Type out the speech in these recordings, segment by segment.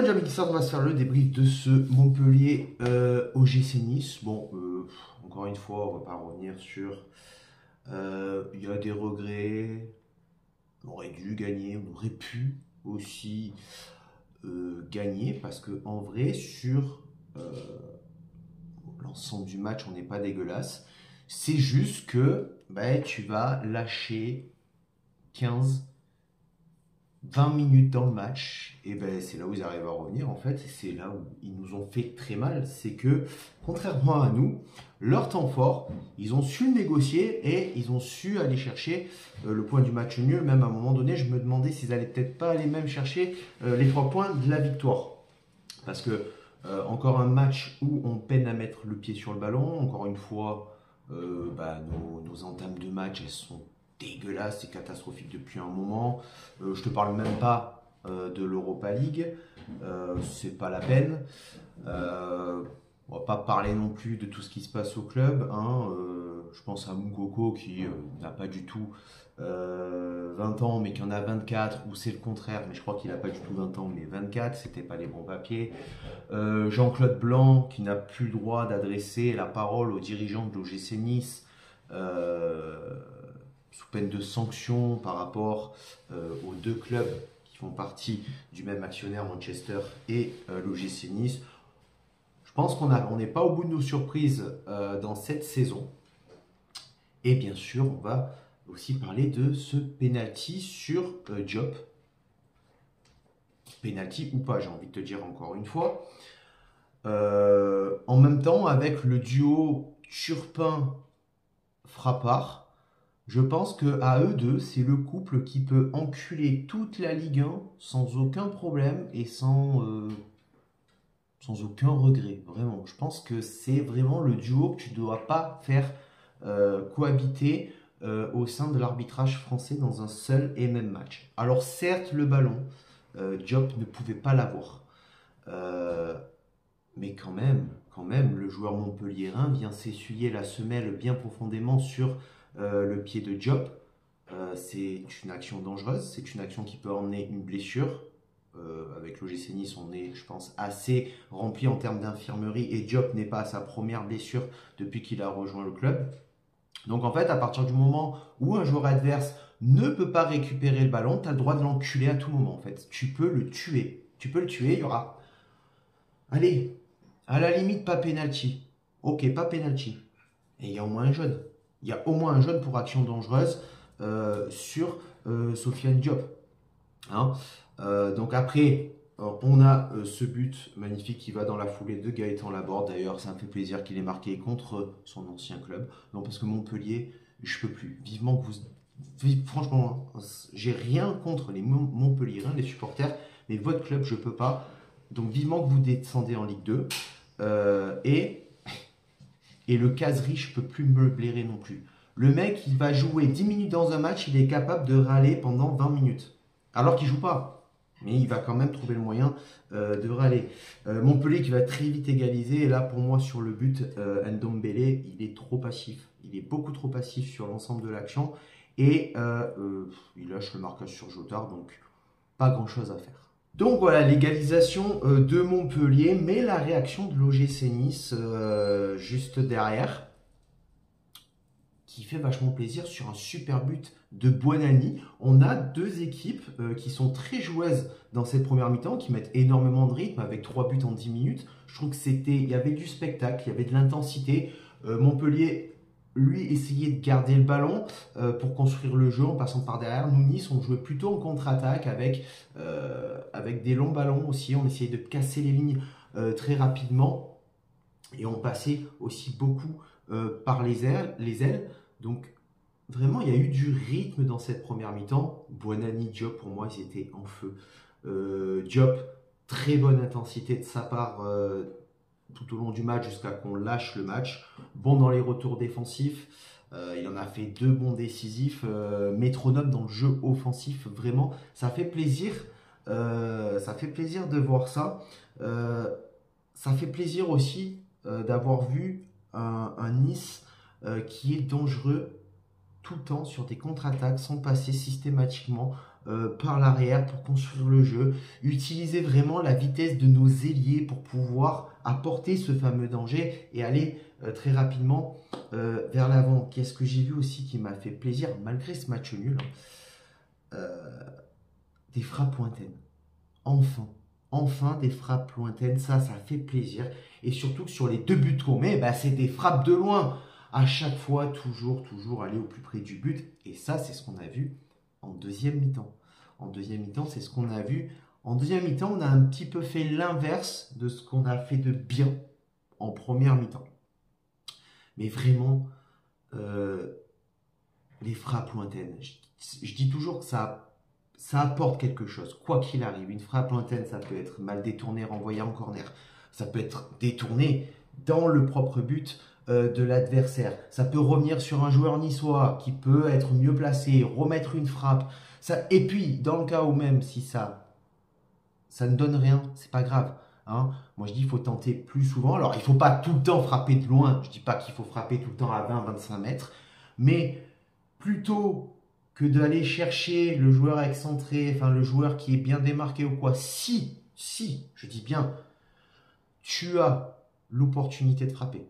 Bonjour amis, on va se faire le débrief de ce Montpellier OGC Nice. Bon, encore une fois, on va pas revenir sur. Il y a des regrets. On aurait dû gagner, on aurait pu aussi gagner parce que en vrai, sur l'ensemble du match, on n'est pas dégueulasse. C'est juste que tu vas lâcher 15 20 minutes dans le match, et c'est là où ils arrivent à revenir en fait, c'est là où ils nous ont fait très mal, c'est que contrairement à nous, leur temps fort, ils ont su le négocier et ils ont su aller chercher le point du match nul, même à un moment donné, je me demandais s'ils allaient peut-être pas aller même chercher les 3 points de la victoire. Parce que encore un match où on peine à mettre le pied sur le ballon, encore une fois, nos entames de match, elles sont dégueulasse, c'est catastrophique depuis un moment. Je te parle même pas de l'Europa League, c'est pas la peine. On va pas parler non plus de tout ce qui se passe au club. Je pense à Moukoko qui n'a pas du tout 20 ans, mais qui en a 24, ou c'est le contraire, mais je crois qu'il n'a pas du tout 20 ans, mais 24, c'était pas les bons papiers. Jean-Claude Blanc qui n'a plus le droit d'adresser la parole aux dirigeants de l'OGC Nice. Sous peine de sanction par rapport aux deux clubs qui font partie du même actionnaire, Manchester et l'OGC Nice. Je pense qu'on n'est pas au bout de nos surprises dans cette saison. Et bien sûr, on va aussi parler de ce penalty sur Diop. Penalty ou pas, j'ai envie de te dire encore une fois. En même temps, avec le duo Turpin-Frappard, je pense qu'à eux deux, c'est le couple qui peut enculer toute la Ligue 1 sans aucun problème et sans aucun regret. Vraiment, je pense que c'est vraiment le duo que tu ne dois pas faire cohabiter au sein de l'arbitrage français dans un seul et même match. Alors certes, le ballon, Diop ne pouvait pas l'avoir. Mais quand même, le joueur montpelliérain vient s'essuyer la semelle bien profondément sur le pied de Diop. C'est une action dangereuse, c'est une action qui peut emmener une blessure. Avec l'OGC Nice, on est, je pense, assez rempli en termes d'infirmerie et Diop n'est pas à sa première blessure depuis qu'il a rejoint le club. Donc en fait, à partir du moment où un joueur adverse ne peut pas récupérer le ballon, tu as le droit de l'enculer à tout moment. En fait, tu peux le tuer. Tu peux le tuer, il y aura... Allez, à la limite, pas penalty. Ok, pas penalty. Et il y a au moins un jaune. Il y a au moins un jaune pour action dangereuse sur Sofiane Diop. Donc après, on a ce but magnifique qui va dans la foulée de Gaëtan Laborde. D'ailleurs, ça me fait plaisir qu'il ait marqué contre son ancien club. Non, parce que Montpellier, je peux plus. Vivement que vous... Franchement, j'ai rien contre les Montpelliérains, les supporters, mais votre club, je peux pas. Donc vivement que vous descendez en Ligue 2. Et le Casery, je peux plus me blairer non plus. Le mec, il va jouer 10 minutes dans un match, il est capable de râler pendant 20 minutes. Alors qu'il joue pas. Mais il va quand même trouver le moyen de râler. Montpellier qui va très vite égaliser. Et là, pour moi, sur le but, Ndombele, il est trop passif. Il est beaucoup trop passif sur l'ensemble de l'action. Et il lâche le marquage sur Jotard. Donc, pas grand-chose à faire. Donc voilà, l'égalisation de Montpellier, mais la réaction de l'OGC Nice juste derrière, qui fait vachement plaisir sur un super but de Buonanni. On a deux équipes qui sont très joueuses dans cette première mi-temps, qui mettent énormément de rythme avec 3 buts en 10 minutes. Je trouve que il y avait du spectacle, il y avait de l'intensité. Montpellier, lui, essayait de garder le ballon pour construire le jeu en passant par derrière. Nous, Nice, on jouait plutôt en contre-attaque avec des longs ballons aussi. On essayait de casser les lignes très rapidement et on passait aussi beaucoup par les ailes. Donc, vraiment, il y a eu du rythme dans cette première mi-temps. Buonanni, Diop, pour moi, ils étaient en feu. Diop, très bonne intensité de sa part tout au long du match jusqu'à qu'on lâche le match. Bon dans les retours défensifs. Il en a fait 2 bons décisifs. Métronome dans le jeu offensif. Vraiment, ça fait plaisir. Ça fait plaisir de voir ça. Ça fait plaisir aussi d'avoir vu un Nice qui est dangereux tout le temps sur des contre-attaques sans passer systématiquement par l'arrière pour construire le jeu, utiliser vraiment la vitesse de nos ailiers pour pouvoir apporter ce fameux danger et aller très rapidement vers l'avant. Qu'est-ce que j'ai vu aussi qui m'a fait plaisir, malgré ce match nul, des frappes lointaines. Enfin des frappes lointaines, ça fait plaisir. Et surtout que sur les 2 buts qu'on met, bah, c'est des frappes de loin. À chaque fois, toujours aller au plus près du but. Et ça, c'est ce qu'on a vu en deuxième mi-temps. En deuxième mi-temps, c'est ce qu'on a vu. En deuxième mi-temps, on a un petit peu fait l'inverse de ce qu'on a fait de bien en première mi-temps. Mais vraiment, les frappes lointaines, je dis toujours que ça apporte quelque chose, quoi qu'il arrive. Une frappe lointaine, ça peut être mal détourné, renvoyé en corner. Ça peut être détourné dans le propre but de l'adversaire. Ça peut revenir sur un joueur niçois qui peut être mieux placé, remettre une frappe. Et puis, dans le cas où même si ça ne donne rien, c'est pas grave. Hein. Moi, je dis qu'il faut tenter plus souvent. Alors, il ne faut pas tout le temps frapper de loin. Je ne dis pas qu'il faut frapper tout le temps à 20-25 mètres. Mais plutôt que d'aller chercher le joueur excentré, enfin le joueur qui est bien démarqué ou quoi, si, je dis bien, tu as l'opportunité de frapper,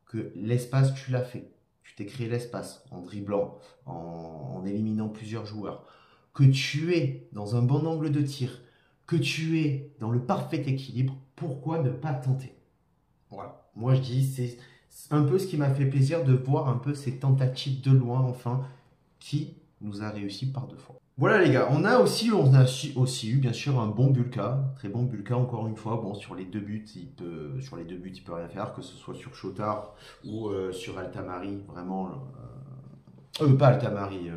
que l'espace, tu l'as fait, tu t'es créé l'espace en dribblant, en éliminant plusieurs joueurs, que tu es dans un bon angle de tir, que tu es dans le parfait équilibre, pourquoi ne pas tenter? Voilà, moi je dis, c'est un peu ce qui m'a fait plaisir de voir un peu ces tentatives de loin, enfin, qui nous a réussi par 2 fois. Voilà les gars, on a aussi eu bien sûr un bon Bulka, très bon Bulka encore une fois. Bon, sur les 2 buts, il peut rien faire, que ce soit sur Chotard ou sur Altamari, vraiment. Pas Altamari,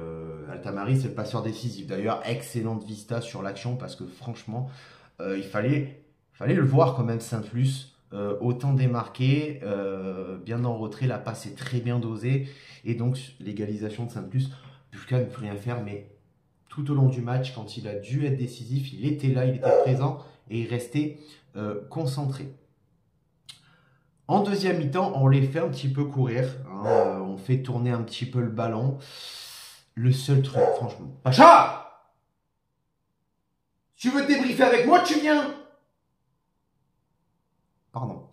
Altamari c'est le passeur décisif. D'ailleurs, excellente vista sur l'action parce que franchement, il fallait le voir quand même Saint-Plus. Autant démarqué, bien en retrait, la passe est très bien dosée et donc l'égalisation de Saint-Plus. Bulka ne peut rien faire, mais tout au long du match, quand il a dû être décisif, il était là, il était présent et il restait concentré. En deuxième mi-temps, on les fait un petit peu courir, hein, on fait tourner un petit peu le ballon. Le seul truc, franchement, Pacha, tu veux te débriefer avec moi, tu viens. Pardon.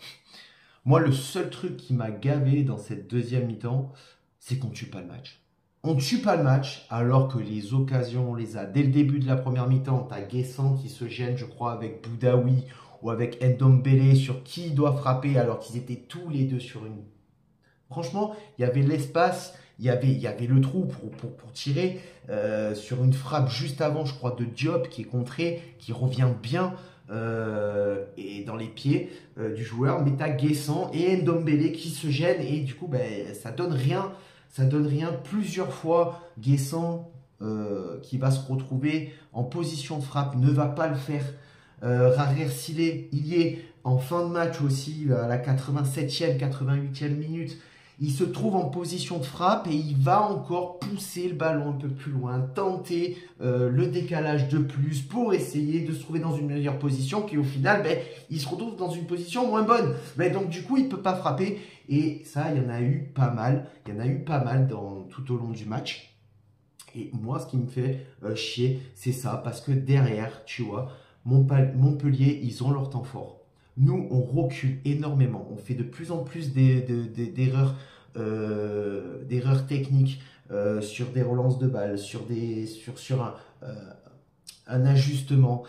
Moi, le seul truc qui m'a gavé dans cette deuxième mi-temps, c'est qu'on ne tue pas le match. On ne tue pas le match alors que les occasions, on les a. Dès le début de la première mi-temps, tu as Guessant qui se gêne, je crois, avec Boudaoui ou avec Ndombele sur qui il doit frapper alors qu'ils étaient tous les deux sur une... Franchement, il y avait l'espace, il y avait le trou pour tirer sur une frappe juste avant, je crois, de Diop qui est contré, qui revient bien et dans les pieds du joueur. Mais tu as Guessant et Ndombele qui se gênent et du coup, ben, ça donne rien. Ça donne rien. Plusieurs fois, Guessant, qui va se retrouver en position de frappe, ne va pas le faire. Rarier-Silé, il y est en fin de match aussi, à la 87e, 88e minute. Il se trouve en position de frappe et il va encore pousser le ballon un peu plus loin, tenter le décalage de plus pour essayer de se trouver dans une meilleure position. Puis au final, ben, il se retrouve dans une position moins bonne. Ben, donc du coup, il ne peut pas frapper. Et ça, il y en a eu pas mal. Il y en a eu pas mal tout au long du match. Et moi, ce qui me fait chier, c'est ça. Parce que derrière, tu vois, Montpellier, ils ont leur temps fort. Nous, on recule énormément. On fait de plus en plus d'erreurs techniques sur des relances de balles, sur un ajustement.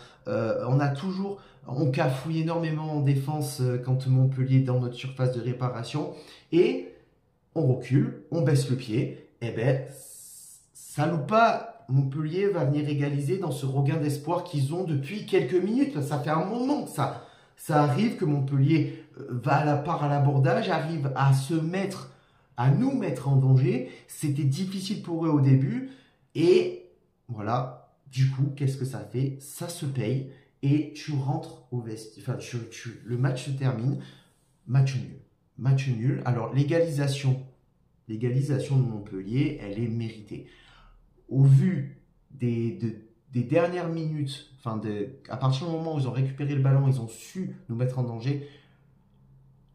On cafouille énormément en défense quand Montpellier est dans notre surface de réparation. Et on recule, on baisse le pied. Et ben, ça loupe pas. Montpellier va venir égaliser dans ce regain d'espoir qu'ils ont depuis quelques minutes. Ça fait un moment que ça arrive que Montpellier va à l'abordage, arrive à nous mettre en danger. C'était difficile pour eux au début. Et voilà, du coup, qu'est-ce que ça fait? Ça se paye et tu rentres au vestiaire. Enfin, le match se termine. Match nul. Match nul. Alors, l'égalisation de Montpellier, elle est méritée. Au vu des dernières minutes, à partir du moment où ils ont récupéré le ballon, ils ont su nous mettre en danger.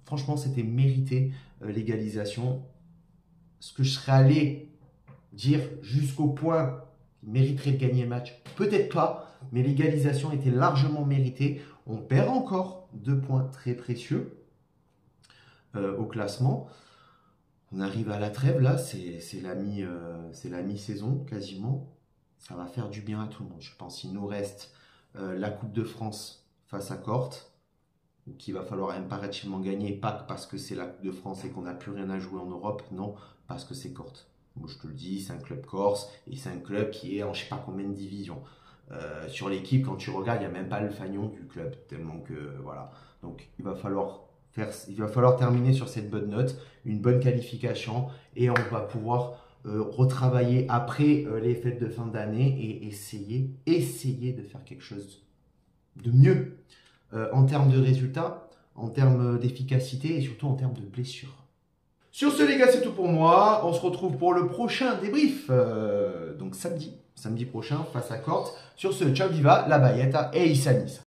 Franchement, c'était mérité l'égalisation. Ce que je serais allé dire jusqu'au point Il mériterait de gagner le match. Peut-être pas, mais l'égalisation était largement méritée. On perd encore 2 points très précieux au classement. On arrive à la trêve, là, c'est la mi-saison quasiment. Ça va faire du bien à tout le monde. Je pense qu'il nous reste la Coupe de France face à Corte, qu'il va falloir impérativement gagner, pas parce que c'est la Coupe de France et qu'on n'a plus rien à jouer en Europe, non, parce que c'est Corte. Moi, je te le dis, c'est un club corse et c'est un club qui est en je sais pas combien de divisions. Sur l'équipe, quand tu regardes, il n'y a même pas le fanion du club, tellement que voilà. Donc, il va falloir terminer sur cette bonne note, une bonne qualification, et on va pouvoir retravailler après les fêtes de fin d'année et essayer de faire quelque chose de mieux en termes de résultats, en termes d'efficacité et surtout en termes de blessures. Sur ce, les gars, c'est tout pour moi. On se retrouve pour le prochain débrief, donc samedi prochain face à Corte. Sur ce, ciao Viva, la Bayetta et Issa Nice.